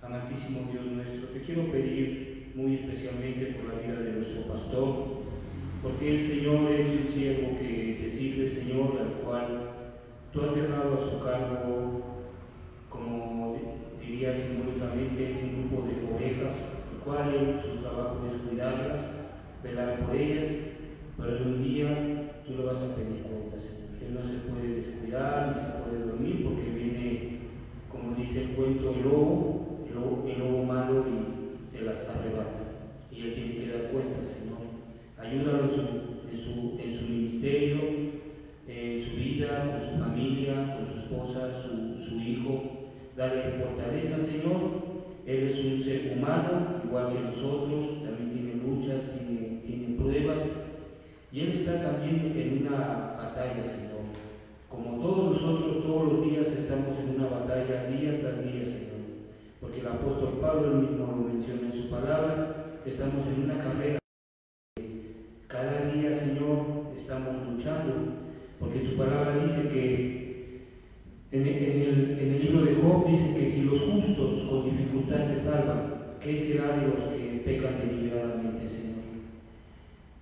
amantísimo Dios nuestro, te quiero pedir muy especialmente por la vida de nuestro pastor, porque el Señor es un siervo que te sirve, Señor, al cual tú has dejado a su cargo, como diría simbólicamente, un grupo de ovejas, el cual su trabajo es cuidarlas, velar por ellas, pero un día tú le vas a pedir cuenta, Señor. Él no se puede descuidar ni se puede dormir porque viene, como dice el cuento, el lobo malo y se las arrebata. Y él tiene que dar cuenta, Señor. Ayúdalo en su ministerio, en su vida, con su familia, con su esposa, su hijo. Dale fortaleza, Señor. Él es un ser humano, igual que nosotros, también tiene luchas, tiene pruebas, y Él está también en una batalla, Señor. Como todos nosotros, todos los días estamos en una batalla día tras día, Señor. Porque el apóstol Pablo él mismo lo menciona en su palabra, que estamos en una carrera. Cada día, Señor, estamos luchando, porque tu palabra dice que en el libro de Job dice que si los justos con dificultad se salvan, ¿qué será de los que pecan deliberadamente, Señor?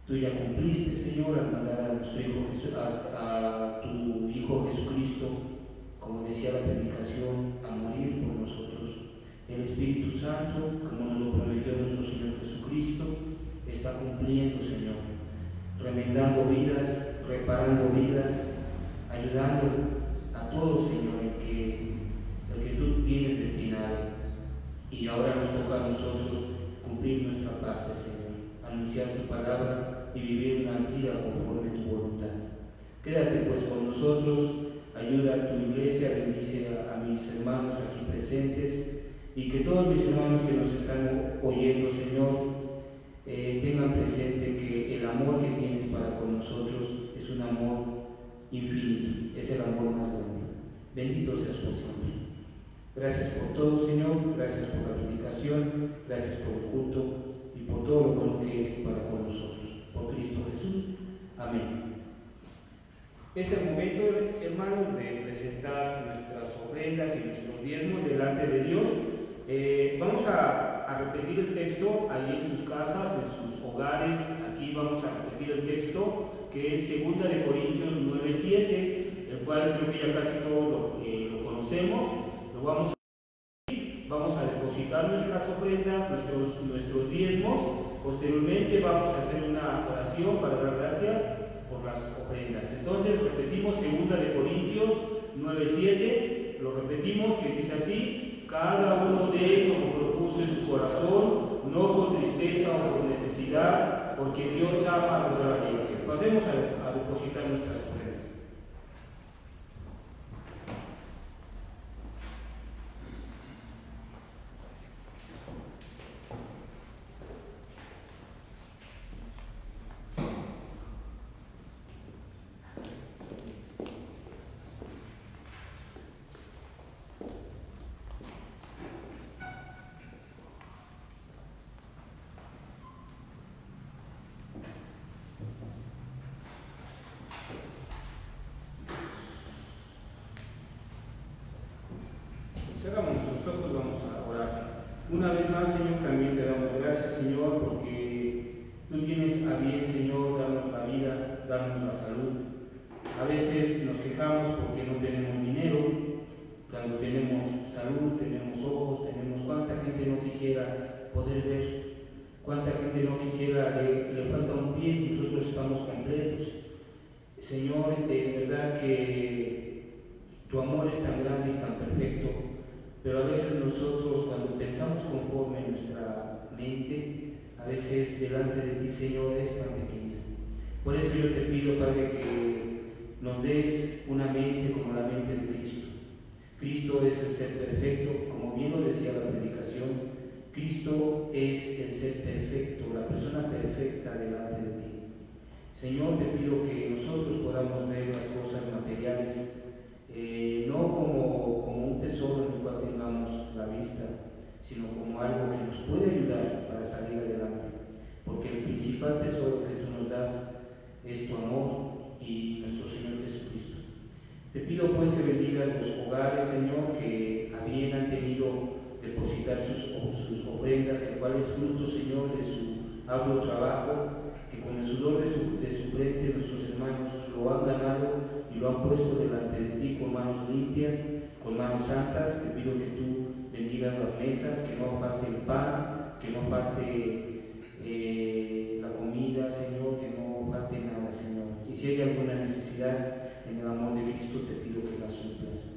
Tú ya cumpliste, Señor, al mandar a nuestro Hijo a tu Hijo Jesucristo, como decía la predicación, a morir por nosotros. El Espíritu Santo, como nos lo prometió nuestro Señor Jesucristo, está cumpliendo, Señor, remendando vidas, reparando vidas, ayudando a todos, Señor, el que tú tienes destinado. Y ahora nos toca a nosotros cumplir nuestra parte, Señor, anunciar tu palabra y vivir una vida conforme a tu voluntad. Quédate pues con nosotros, ayuda a tu iglesia, bendice a mis hermanos aquí presentes y que todos mis hermanos que nos están oyendo, Señor, tengan presente que el amor que tienes para con nosotros es un amor infinito, es el amor más grande. Bendito seas por siempre. Gracias por todo, Señor, gracias por la predicación, gracias por el culto y por todo lo bueno que eres para con nosotros. Por Cristo Jesús. Amén. Es el momento, hermanos, de presentar nuestras ofrendas y nuestros diezmos delante de Dios. Vamos a repetir el texto ahí en sus casas, en sus hogares. Aquí vamos a repetir el texto que es 2 de Corintios 9:7, el cual creo que ya casi todos lo conocemos. Lo vamos a depositar nuestras ofrendas, nuestros diezmos. Posteriormente vamos a hacer una oración para dar gracias por las ofrendas. Entonces repetimos 2 de Corintios 9:7, lo repetimos, que dice así: cada uno dé como propuso en su corazón, no con tristeza o por necesidad, porque Dios ama a toda la gente. Pasemos a depositar nuestras ofrendas. Cerramos nuestros ojos, vamos a orar. Una vez más, Señor, también te damos gracias, Señor, porque tú tienes a bien, Señor, darnos la vida, darnos la salud. A veces nos quejamos porque no tenemos dinero, cuando tenemos salud, tenemos ojos, tenemos... ¿Cuánta gente no quisiera poder ver? ¿Cuánta gente no quisiera, le falta un pie y nosotros estamos completos? Señor, de verdad que tu amor es tan grande y tan perfecto, pero a veces nosotros, cuando pensamos conforme nuestra mente, a veces delante de ti, Señor, es tan pequeña. Por eso yo te pido, Padre, que nos des una mente como la mente de Cristo. Cristo es el ser perfecto, como bien lo decía la predicación. Cristo es el ser perfecto, la persona perfecta delante de ti. Señor, te pido que nosotros podamos ver las cosas materiales no como un tesoro en el cual tengamos la vista, sino como algo que nos puede ayudar para salir adelante, porque el principal tesoro que tú nos das es tu amor y nuestro Señor Jesucristo. Te pido pues que bendigas los hogares, Señor, que a bien han tenido depositar sus ofrendas, el cual es fruto, Señor, de su arduo trabajo, que con el sudor de su frente nuestros hermanos lo han ganado y lo han puesto delante de ti con manos limpias, con manos santas. Te pido que tú bendigas las mesas, que no falte el pan, que no falte la comida, Señor, que no falte nada, Señor. Y si hay alguna necesidad en el amor de Cristo, te pido que la suplas.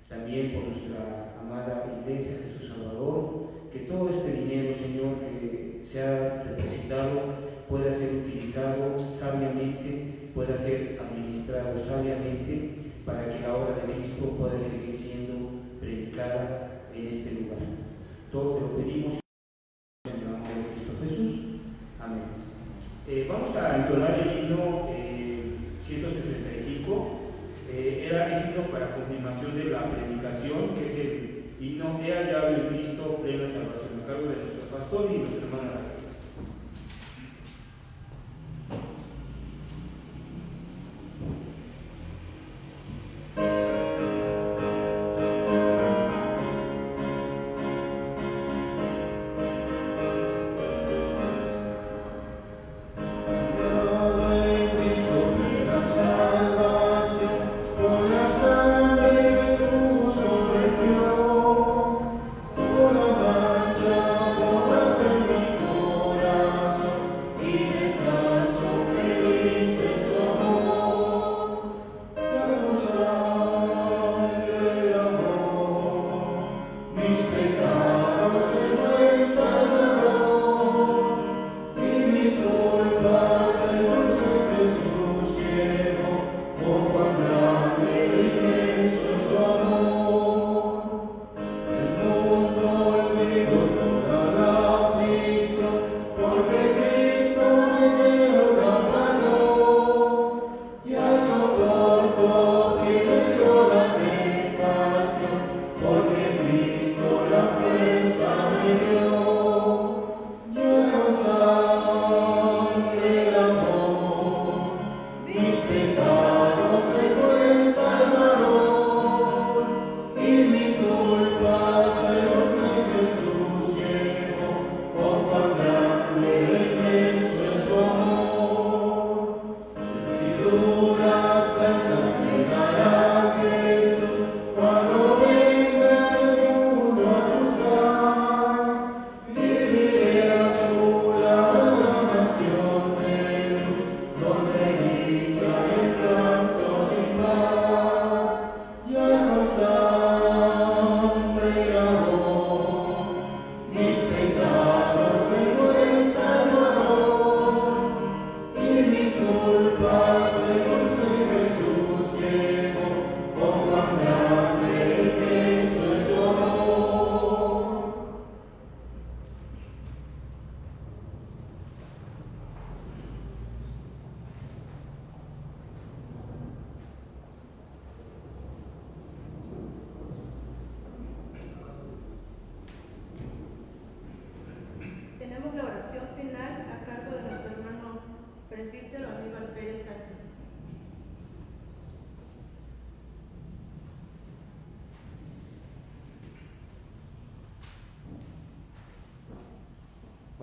También por nuestra amada Iglesia Jesús Salvador, que todo este dinero, Señor, que se ha depositado, pueda ser utilizado sabiamente, pueda ser administrado sabiamente, para que la obra de Cristo pueda seguir siendo predicada en este lugar. Todo te lo pedimos en el nombre de Cristo Jesús. Amén. Vamos a entonar el himno 165. Es himno para confirmación de la predicación, que es el himno He hallado en Cristo plena salvación, a cargo de nuestro pastor y nuestra hermana Raquel. Por la mancha, borra de mi corazón.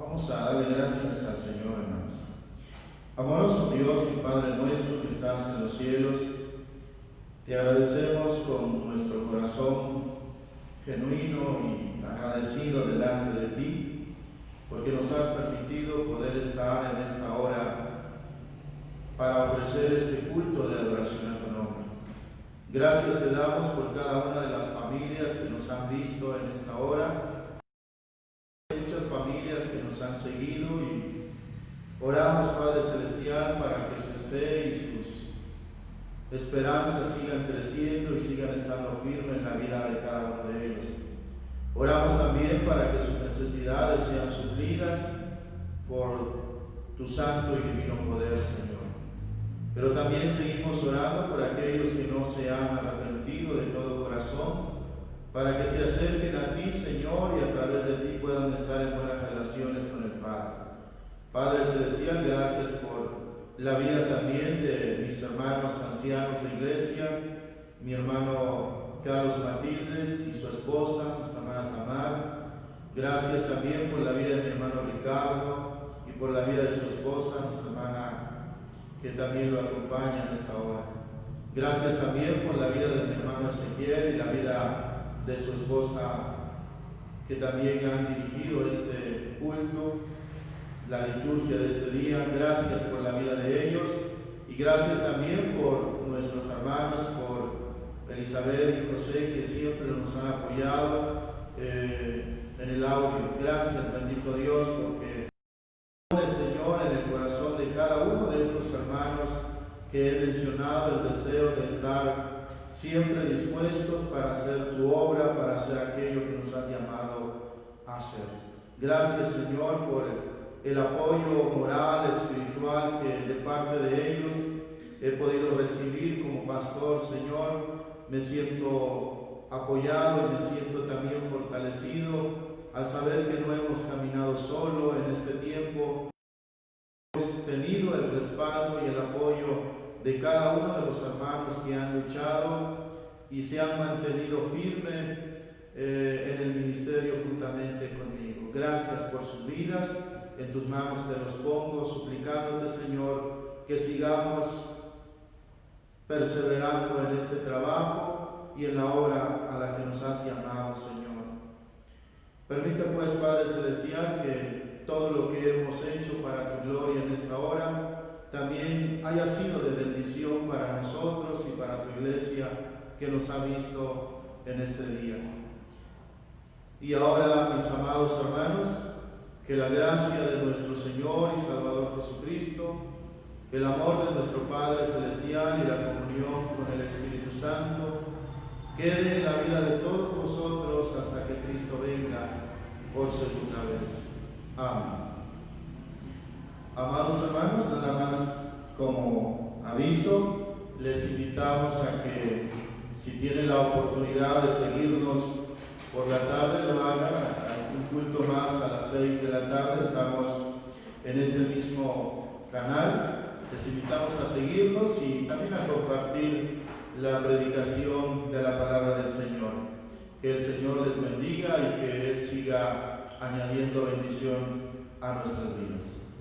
Vamos a darle gracias al Señor, hermanos. Amoroso Dios y Padre nuestro que estás en los cielos, te agradecemos con nuestro corazón genuino y agradecido delante de ti, porque nos has permitido poder estar en esta hora para ofrecer este culto de adoración a tu nombre. Gracias te damos por cada una de las familias que nos han visto en esta hora. Hay muchas familias que nos han seguido y oramos, Padre Celestial, para que su fe y sus esperanzas sigan creciendo y sigan estando firmes en la vida de cada uno de ellos. Oramos también para que sus necesidades sean suplidas por tu santo y divino poder, Señor. Pero también seguimos orando por aquellos que no se han arrepentido de todo corazón, para que se acerquen a ti, Señor, y a través de ti puedan estar en buenas relaciones con el Padre. Padre Celestial, gracias por la vida también de mis hermanos ancianos de iglesia, mi hermano Carlos Matildes y su esposa, nuestra hermana Tamar. Gracias también por la vida de mi hermano Ricardo y por la vida de su esposa, nuestra hermana, que también lo acompaña en esta hora. Gracias también por la vida de mi hermano Ezequiel y la vida de su esposa, que también han dirigido este culto, la liturgia de este día. Gracias por la vida de ellos y gracias también por nuestros hermanos, por Elizabeth y José, que siempre nos han apoyado en el audio. Gracias, bendito Dios, porque Señor, en el corazón de cada uno de estos hermanos que he mencionado el deseo de estar siempre dispuestos para hacer tu obra, para hacer aquello que nos has llamado a hacer. Gracias, Señor, por el apoyo moral, espiritual que de parte de ellos he podido recibir como pastor, Señor. Me siento apoyado y me siento también fortalecido al saber que no hemos caminado solo en este tiempo. Hemos tenido el respaldo y el apoyo de cada uno de los hermanos que han luchado y se han mantenido firmes en el ministerio juntamente conmigo. Gracias por sus vidas, en tus manos te los pongo, suplicándote, Señor, que sigamos perseverando en este trabajo y en la obra a la que nos has llamado, Señor. Permite pues, Padre Celestial, que todo lo que hemos hecho para tu gloria en esta hora también haya sido de bendición para nosotros y para tu iglesia que nos ha visto en este día. Y ahora, mis amados hermanos, que la gracia de nuestro Señor y Salvador Jesucristo, el amor de nuestro Padre Celestial y la comunión con el Espíritu Santo quede en la vida de todos vosotros hasta que Cristo venga por segunda vez. Amén. Amados hermanos, nada más como aviso, les invitamos a que si tienen la oportunidad de seguirnos por la tarde, lo hagan. Hay un culto más a las 6 de la tarde, estamos en este mismo canal. Les invitamos a seguirnos y también a compartir la predicación de la palabra del Señor. Que el Señor les bendiga y que Él siga añadiendo bendición a nuestras vidas.